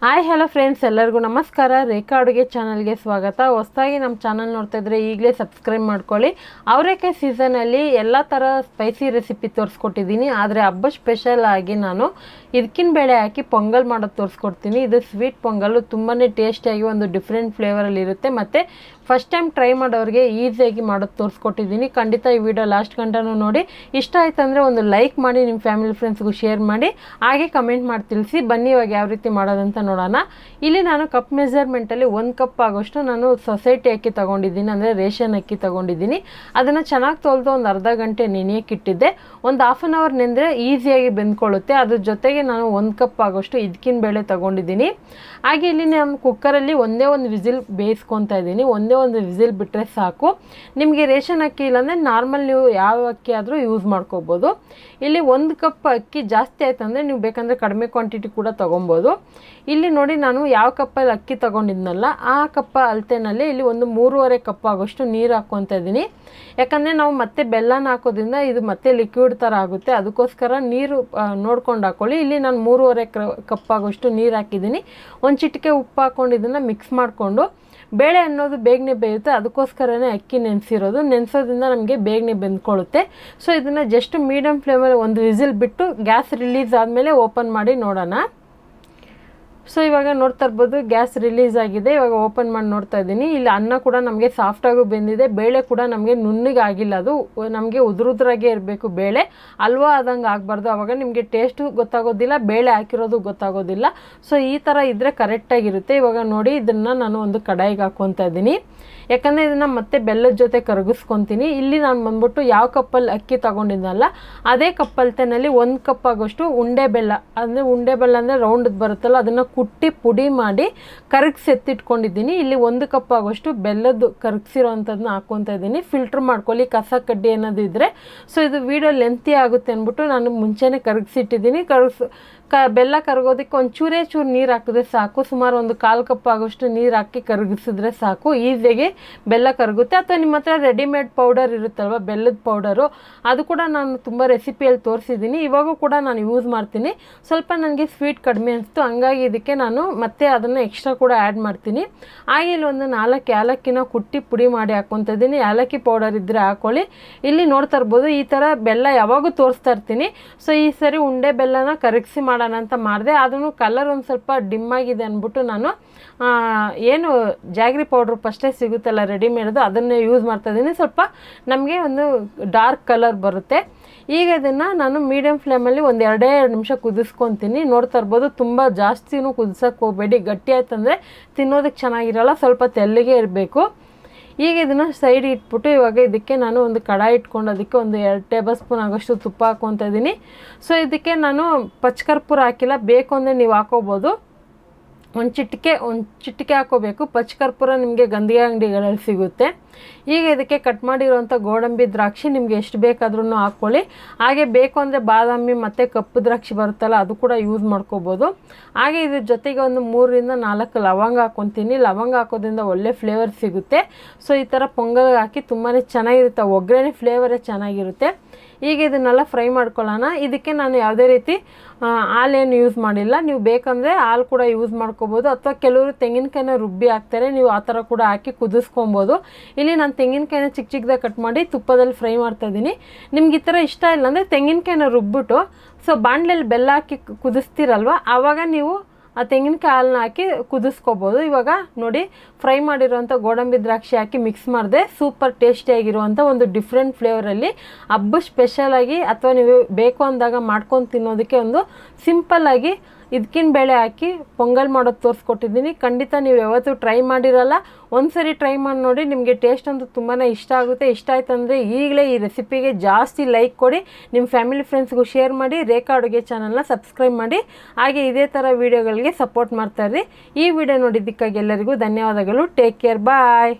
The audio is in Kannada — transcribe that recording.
ಹಾಯ್ ಹಲೋ ಫ್ರೆಂಡ್ಸ್, ಎಲ್ಲರಿಗೂ ನಮಸ್ಕಾರ. ರೇಖಾ ಅಡುಗೆ ಚಾನಲ್ಗೆ ಸ್ವಾಗತ. ಹೊಸದಾಗಿ ನಮ್ಮ ಚಾನಲ್ ನೋಡ್ತಾ ಇದ್ರೆ ಈಗಲೇ ಸಬ್ಸ್ಕ್ರೈಬ್ ಮಾಡ್ಕೊಳ್ಳಿ. ಅವರೆಕಾಯಿ ಸೀಸನಲ್ಲಿ ಎಲ್ಲ ಥರ ಸ್ಪೈಸಿ ರೆಸಿಪಿ ತೋರಿಸ್ಕೊಟ್ಟಿದ್ದೀನಿ. ಆದರೆ ಹಬ್ಬ ಸ್ಪೆಷಲ್ ಆಗಿ ನಾನು ಇದಕ್ಕಿನ ಬೇಳೆ ಹಾಕಿ ಪೊಂಗಲ್ ಮಾಡೋದು ತೋರಿಸ್ಕೊಡ್ತೀನಿ. ಇದು ಸ್ವೀಟ್ ಪೊಂಗಲ್ಲು ತುಂಬಾ ಟೇಸ್ಟಿಯಾಗಿ ಒಂದು ಡಿಫ್ರೆಂಟ್ ಫ್ಲೇವರಲ್ಲಿ ಇರುತ್ತೆ. ಮತ್ತು ಫಸ್ಟ್ ಟೈಮ್ ಟ್ರೈ ಮಾಡೋರಿಗೆ ಈಸಿಯಾಗಿ ಮಾಡೋದು ತೋರಿಸ್ಕೊಟ್ಟಿದ್ದೀನಿ. ಖಂಡಿತ ಈ ವಿಡಿಯೋ ಲಾಸ್ಟ್ ಗಂಟನೂ ನೋಡಿ. ಇಷ್ಟ ಆಯ್ತು ಅಂದರೆ ಒಂದು ಲೈಕ್ ಮಾಡಿ, ನಿಮ್ಮ ಫ್ಯಾಮಿಲಿ ಫ್ರೆಂಡ್ಸ್ಗೂ ಶೇರ್ ಮಾಡಿ, ಹಾಗೆ ಕಮೆಂಟ್ ಮಾಡಿ ತಿಳಿಸಿ. ಬನ್ನಿ ಇವಾಗ ಯಾವ ರೀತಿ ಮಾಡೋದಂತ ನೋಡೋಣ. ಇಲ್ಲಿ ನಾನು ಕಪ್ ಮೆಜರ್ಮೆಂಟಲ್ಲಿ 1 ಕಪ್ ಆಗೋಷ್ಟು ನಾನು ಸೊಸೈಟಿ ಅಕ್ಕಿ ತೊಗೊಂಡಿದ್ದೀನಿ, ಅಂದರೆ ರೇಷನ್ ಅಕ್ಕಿ ತೊಗೊಂಡಿದ್ದೀನಿ. ಅದನ್ನು ಚೆನ್ನಾಗಿ ತೊಳೆದು ಒಂದು ಅರ್ಧ ಗಂಟೆ ನೆನೆಯಕ್ಕಿಟ್ಟಿದ್ದೆ. ಒಂದು ಹಾಫ್ ಆನ್ ಅವರ್ ನೆಂದರೆ ಈಸಿಯಾಗಿ ಬೆಂದ್ಕೊಳ್ಳುತ್ತೆ. ಅದ್ರ ಜೊತೆಗೆ ನಾನು 1 ಕಪ್ ಆಗೋಷ್ಟು ಇದಕ್ಕಿನ ಬೇಳೆ ತೊಗೊಂಡಿದ್ದೀನಿ. ಹಾಗೆ ಇಲ್ಲಿ ನಾನು ಕುಕ್ಕರಲ್ಲಿ ಒಂದೇ ಒಂದು ವಿಸಿಲ್ ಬೇಯಿಸ್ಕೊತಾ ಇದ್ದೀನಿ. ಒಂದೇ ಒಂದು ವಿಸಿಲ್ ಬಿಟ್ಟರೆ ಸಾಕು. ನಿಮಗೆ ರೇಷನ್ ಅಕ್ಕಿ ಇಲ್ಲಾಂದರೆ ನಾರ್ಮಲ್ ನೀವು ಯಾವ ಅಕ್ಕಿ ಆದರೂ ಯೂಸ್ ಮಾಡ್ಕೋಬೋದು. ಇಲ್ಲಿ 1 ಕಪ್ ಅಕ್ಕಿ ಜಾಸ್ತಿ ಆಯ್ತು ಅಂದರೆ ನೀವು ಬೇಕಂದರೆ ಕಡಿಮೆ ಕ್ವಾಂಟಿಟಿ ಕೂಡ ತೊಗೊಬೋದು. ಇಲ್ಲಿ ನೋಡಿ, ನಾನು ಯಾವ ಕಪ್ಪಲ್ಲಿ ಅಕ್ಕಿ ತೊಗೊಂಡಿದ್ನಲ್ಲ ಆ ಕಪ್ಪ ಅಳತೆನಲ್ಲಿ ಇಲ್ಲಿ ಒಂದು 3.5 ಕಪ್ ಆಗೋಷ್ಟು ನೀರು ಹಾಕ್ಕೊತಾ ಇದ್ದೀನಿ. ಯಾಕಂದರೆ ನಾವು ಮತ್ತೆ ಬೆಲ್ಲನ ಹಾಕೋದ್ರಿಂದ ಇದು ಮತ್ತೆ ಲಿಕ್ವಿಡ್ ಥರ ಆಗುತ್ತೆ. ಅದಕ್ಕೋಸ್ಕರ ನೀರು ನೋಡ್ಕೊಂಡು ಹಾಕ್ಕೊಳ್ಳಿ. ಇಲ್ಲಿ ನಾನು 3.5 ಕಪ್ ಆಗೋಷ್ಟು ನೀರು ಹಾಕಿದ್ದೀನಿ. ಒಂದು ಚಿಟಿಕೆ ಉಪ್ಪು ಹಾಕ್ಕೊಂಡು ಇದನ್ನು ಮಿಕ್ಸ್ ಮಾಡಿಕೊಂಡು, ಬೇಳೆ ಅನ್ನೋದು ಬೇಗನೆ ಬೇಯುತ್ತೆ, ಅದಕ್ಕೋಸ್ಕರನೇ ಅಕ್ಕಿ ನೆನೆಸಿರೋದು. ನೆನೆಸೋದ್ರಿಂದ ನಮಗೆ ಬೇಗನೆ ಬೆಂದ್ಕೊಳ್ಳುತ್ತೆ. ಸೊ ಇದನ್ನು ಜಸ್ಟ್ ಮೀಡಿಯಮ್ ಫ್ಲೇಮಲ್ಲಿ ಒಂದು ವಿಸಿಲ್ ಬಿಟ್ಟು ಗ್ಯಾಸ್ ರಿಲೀಸ್ ಆದಮೇಲೆ ಓಪನ್ ಮಾಡಿ ನೋಡೋಣ. ಸೊ ಇವಾಗ ನೋಡ್ತಾ ಇರ್ಬೋದು, ಗ್ಯಾಸ್ ರಿಲೀಸ್ ಆಗಿದೆ. ಇವಾಗ ಓಪನ್ ಮಾಡಿ ನೋಡ್ತಾ ಇದ್ದೀನಿ. ಇಲ್ಲಿ ಅನ್ನ ಕೂಡ ನಮಗೆ ಸಾಫ್ಟಾಗೂ ಬೆಂದಿದೆ, ಬೇಳೆ ಕೂಡ ನಮಗೆ ನುಣ್ಣಗೆ ಆಗಿಲ್ಲ. ಅದು ನಮಗೆ ಉದುರಾಗೆ ಇರಬೇಕು ಬೇಳೆ, ಹಲ್ವಾ ಆದಂಗೆ ಆಗಬಾರ್ದು. ಆವಾಗ ನಿಮಗೆ ಟೇಸ್ಟು ಗೊತ್ತಾಗೋದಿಲ್ಲ, ಬೇಳೆ ಹಾಕಿರೋದು ಗೊತ್ತಾಗೋದಿಲ್ಲ. ಸೊ ಈ ಥರ ಇದ್ದರೆ ಕರೆಕ್ಟಾಗಿರುತ್ತೆ. ಇವಾಗ ನೋಡಿ, ಇದನ್ನು ನಾನು ಒಂದು ಕಡಾಯಿಗೆ ಹಾಕ್ಕೊತಾ ಇದ್ದೀನಿ. ಯಾಕಂದರೆ ಇದನ್ನು ಮತ್ತೆ ಬೆಲ್ಲದ ಜೊತೆ ಕರಗಿಸ್ಕೊತೀನಿ. ಇಲ್ಲಿ ನಾನು ಬಂದ್ಬಿಟ್ಟು ಯಾವ ಕಪ್ಪಲ್ಲಿ ಅಕ್ಕಿ ತೊಗೊಂಡಿದ್ದಲ್ಲ ಅದೇ ಕಪ್ಪಲ್ತೆನಲ್ಲಿ 1 ಕಪ್ ಆಗೋಷ್ಟು ಉಂಡೆ ಬೆಲ್ಲ, ಅಂದರೆ ಉಂಡೆ ಬೆಲ್ಲ ಅಂದರೆ ರೌಂಡದ್ದು ಬರುತ್ತಲ್ಲ, ಅದನ್ನು ಕುಟ್ಟಿ ಪುಡಿ ಮಾಡಿ ಕರಗಿಸಿ ಎತ್ತಿಟ್ಕೊಂಡಿದ್ದೀನಿ. ಇಲ್ಲಿ 1 ಕಪ್ ಆಗೋಷ್ಟು ಬೆಲ್ಲದ್ದು ಕರಗಿಸಿರೋ ಅಂಥದ್ದನ್ನ ಹಾಕ್ಕೊತಾ ಇದ್ದೀನಿ. ಫಿಲ್ಟ್ರ್ ಮಾಡ್ಕೊಳ್ಳಿ, ಕಸ ಕಡ್ಡಿ ಏನಾದರೂ ಇದ್ದರೆ. ಸೊ ಇದು ವಿಡಿಯೋ ಲೆಂತಿ ಆಗುತ್ತೆ ಅಂದ್ಬಿಟ್ಟು ನಾನು ಮುಂಚೆನೇ ಕರಗಿಸಿಟ್ಟಿದ್ದೀನಿ. ಬೆಲ್ಲ ಕರಗೋದಕ್ಕೆ ಒಂದು ಚೂರು ನೀರು ಹಾಕಿದ್ರೆ ಸಾಕು. ಸುಮಾರು ಒಂದು 1/4 ಕಪ್ ಆಗೋಷ್ಟು ನೀರು ಹಾಕಿ ಕರಗಿಸಿದ್ರೆ ಸಾಕು, ಈಸಿಯಾಗಿ ಬೆಲ್ಲ ಕರಗುತ್ತೆ. ಅಥವಾ ನಿಮ್ಮ ಹತ್ರ ರೆಡಿಮೇಡ್ ಪೌಡರ್ ಇರುತ್ತಲ್ವ, ಬೆಲ್ಲದ ಪೌಡರು, ಅದು ಕೂಡ ನಾನು ತುಂಬ ರೆಸಿಪಿಯಲ್ಲಿ ತೋರಿಸಿದ್ದೀನಿ. ಇವಾಗೂ ಕೂಡ ನಾನು ಯೂಸ್ ಮಾಡ್ತೀನಿ. ಸ್ವಲ್ಪ ನನಗೆ ಸ್ವೀಟ್ ಕಡಿಮೆ ಅನಿಸ್ತು, ಹಂಗಾಗಿ ಇದಕ್ಕೆ ನಾನು ಮತ್ತೆ ಅದನ್ನು ಎಕ್ಸ್ಟ್ರಾ ಕೂಡ ಆ್ಯಡ್ ಮಾಡ್ತೀನಿ. ಹಾಗೆ ಇಲ್ಲಿ ಒಂದು 4 ಏಲಕ್ಕಿನ ಕುಟ್ಟಿ ಪುಡಿ ಮಾಡಿ ಹಾಕ್ಕೊತಾ ಇದ್ದೀನಿ. ಏಲಕ್ಕಿ ಪೌಡರ್ ಇದ್ದರೆ ಹಾಕ್ಕೊಳ್ಳಿ. ಇಲ್ಲಿ ನೋಡ್ತಾ ಇರ್ಬೋದು, ಈ ಥರ ಬೆಲ್ಲ ಯಾವಾಗೂ ತೋರಿಸ್ತಾ ಇರ್ತೀನಿ. ಸೊ ಈ ಸರಿ ಉಂಡೆ ಬೆಲ್ಲನ ಕರಗಿಸಿ ಮಾಡೋಣ ಅಂತ ಮಾಡಿದೆ. ಅದನ್ನು ಕಲರ್ ಒಂದು ಸ್ವಲ್ಪ ಡಿಮ್ ಆಗಿದೆ ಅಂದ್ಬಿಟ್ಟು ನಾನು ಏನು ಜಾಗ್ರಿ ಪೌಡ್ರ್ ಫಸ್ಟೇ ಸಿಗುತ್ತಲ್ಲ ರೆಡಿಮೇಡ್ದು, ಅದನ್ನೇ ಯೂಸ್ ಮಾಡ್ತಾ ಇದ್ದೀನಿ. ಸ್ವಲ್ಪ ನಮಗೆ ಒಂದು ಡಾರ್ಕ್ ಕಲರ್ ಬರುತ್ತೆ. ಈಗ ಇದನ್ನು ನಾನು ಮೀಡಿಯಮ್ ಫ್ಲೇಮಲ್ಲಿ ಒಂದು 2 ನಿಮಿಷ ಕುದಿಸ್ಕೊತೀನಿ. ನೋಡ್ತಾ ಇರ್ಬೋದು, ತುಂಬ ಜಾಸ್ತಿನೂ ಕುದಿಸೋಕೆ ಹೋಗಬೇಡಿ. ಗಟ್ಟಿ ಆಯ್ತಂದರೆ ತಿನ್ನೋದಕ್ಕೆ ಚೆನ್ನಾಗಿರಲ್ಲ, ಸ್ವಲ್ಪ ತೆಳ್ಳಗೆ ಇರಬೇಕು. ಈಗ ಇದನ್ನು ಸೈಡ್ ಇಟ್ಬಿಟ್ಟು ಇವಾಗ ಇದಕ್ಕೆ ನಾನು ಒಂದು ಕಡಾಯಿ ಇಟ್ಕೊಂಡು ಅದಕ್ಕೆ ಒಂದು 2 ಟೇಬಲ್ ಸ್ಪೂನ್ ಆಗೋಷ್ಟು ತುಪ್ಪ ಹಾಕ್ಕೊತಾ ಇದ್ದೀನಿ. ಸೊ ಇದಕ್ಕೆ ನಾನು ಪಚ್ಕರ್ಪೂರ ಹಾಕಿಲ್ಲ, ಬೇಕು ಅಂದರೆ ನೀವು ಹಾಕೋಬೋದು. ಒಂದು ಚಿಟಿಕೆ ಹಾಕೋಬೇಕು. ಪಚ್ಕರ್ಪೂರ ನಿಮಗೆ ಗಂಧಿಗೆ ಅಂಗಡಿಗಳಲ್ಲಿ ಸಿಗುತ್ತೆ. ಈಗ ಇದಕ್ಕೆ ಕಟ್ ಮಾಡಿರೋಂಥ ಗೋಡಂಬಿ ದ್ರಾಕ್ಷಿ ನಿಮಗೆ ಎಷ್ಟು ಬೇಕಾದ್ರೂ ಹಾಕ್ಕೊಳ್ಳಿ. ಹಾಗೆ ಬೇಕು ಅಂದರೆ ಬಾದಾಮಿ ಮತ್ತು ಕಪ್ಪು ದ್ರಾಕ್ಷಿ ಬರುತ್ತಲ್ಲ, ಅದು ಕೂಡ ಯೂಸ್ ಮಾಡ್ಕೋಬೋದು. ಹಾಗೆ ಇದ್ರ ಜೊತೆಗೆ ಒಂದು 3 ರಿಂದ 4 ಲವಂಗ ಹಾಕ್ಕೊತೀನಿ. ಲವಂಗ ಹಾಕೋದ್ರಿಂದ ಒಳ್ಳೆ ಫ್ಲೇವರ್ ಸಿಗುತ್ತೆ. ಸೊ ಈ ಥರ ಪೊಂಗಲ್ ಹಾಕಿ ತುಂಬಾ ಚೆನ್ನಾಗಿರುತ್ತೆ, ಒಗ್ಗರಣೆ ಫ್ಲೇವರೇ ಚೆನ್ನಾಗಿರುತ್ತೆ. ಈಗ ಇದನ್ನೆಲ್ಲ ಫ್ರೈ ಮಾಡ್ಕೊಳ್ಳೋಣ. ಇದಕ್ಕೆ ನಾನು ಯಾವುದೇ ರೀತಿ ಹಾಲೇನು ಯೂಸ್ ಮಾಡಿಲ್ಲ. ನೀವು ಬೇಕಂದರೆ ಹಾಲು ಕೂಡ ಯೂಸ್ ಮಾಡ್ಕೋಬೋದು, ಅಥವಾ ಕೆಲವರು ತೆಂಗಿನಕಾಯಿನ ರುಬ್ಬಿ ಹಾಕ್ತಾರೆ, ನೀವು ಆ ಥರ ಕೂಡ ಹಾಕಿ ಕುದಿಸ್ಕೊಬೋದು. ಇಲ್ಲಿ ನಾನು ತೆಂಗಿನಕಾಯಿನ ಚಿಕ್ಕದಾಗಿ ಕಟ್ ಮಾಡಿ ತುಪ್ಪದಲ್ಲಿ ಫ್ರೈ ಮಾಡ್ತಾಯಿದ್ದೀನಿ. ನಿಮ್ಗೆ ಈ ಥರ ಇಷ್ಟ ಇಲ್ಲ ಅಂದರೆ ತೆಂಗಿನಕಾಯಿನ ರುಬ್ಬಿಟ್ಟು ಬಾಣಲೆಯಲ್ಲಿ ಬೆಲ್ಲ ಹಾಕಿ ಕುದಿಸ್ತೀರಲ್ವ, ಆವಾಗ ನೀವು ಆ ತೆಂಗಿನಕಾಯಿ ಹಾಲನ್ನ ಹಾಕಿ ಕುದಿಸ್ಕೋಬೋದು. ಇವಾಗ ನೋಡಿ, ಫ್ರೈ ಮಾಡಿರೋಂಥ ಗೋಡಂಬಿ ದ್ರಾಕ್ಷಿ ಹಾಕಿ ಮಿಕ್ಸ್ ಮಾಡಿದೆ. ಸೂಪರ್ ಟೇಸ್ಟಿಯಾಗಿರುವಂಥ ಒಂದು ಡಿಫ್ರೆಂಟ್ ಫ್ಲೇವರಲ್ಲಿ ಹಬ್ಬ ಸ್ಪೆಷಲಾಗಿ ಅಥವಾ ನೀವು ಬೇಕು ಅಂದಾಗ ಮಾಡ್ಕೊಂಡು ತಿನ್ನೋದಕ್ಕೆ ಒಂದು ಸಿಂಪಲ್ಲಾಗಿ ಇದಕ್ಕಿನ ಬೇಳೆ ಹಾಕಿ ಪೊಂಗಲ್ ಮಾಡೋದು ತೋರಿಸ್ಕೊಟ್ಟಿದ್ದೀನಿ. ಖಂಡಿತ ನೀವು ಯಾವತ್ತೂ ಟ್ರೈ ಮಾಡಿರಲ್ಲ, ಒಂದ್ಸರಿ ಟ್ರೈ ಮಾಡಿ ನೋಡಿ. ನಿಮಗೆ ಟೇಸ್ಟ್ ಅಂತೂ ತುಂಬಾ ಇಷ್ಟ ಆಗುತ್ತೆ. ಇಷ್ಟ ಆಯ್ತು ಅಂದರೆ ಈಗಲೇ ಈ ರೆಸಿಪಿಗೆ ಜಾಸ್ತಿ ಲೈಕ್ ಕೊಡಿ, ನಿಮ್ಮ ಫ್ಯಾಮಿಲಿ ಫ್ರೆಂಡ್ಸ್ಗೂ ಶೇರ್ ಮಾಡಿ, ರೇಖಾ ಅಡುಗೆ ಚಾನಲ್ನ ಸಬ್ಸ್ಕ್ರೈಬ್ ಮಾಡಿ. ಹಾಗೆ ಇದೇ ಥರ ವೀಡಿಯೋಗಳಿಗೆ ಸಪೋರ್ಟ್ ಮಾಡ್ತಾಯಿರಿ. ಈ ವಿಡಿಯೋ ನೋಡಿದ್ದಕ್ಕಾಗಿ ಎಲ್ಲರಿಗೂ ಧನ್ಯವಾದಗಳು. ಟೇಕ್ ಕೇರ್, ಬಾಯ್.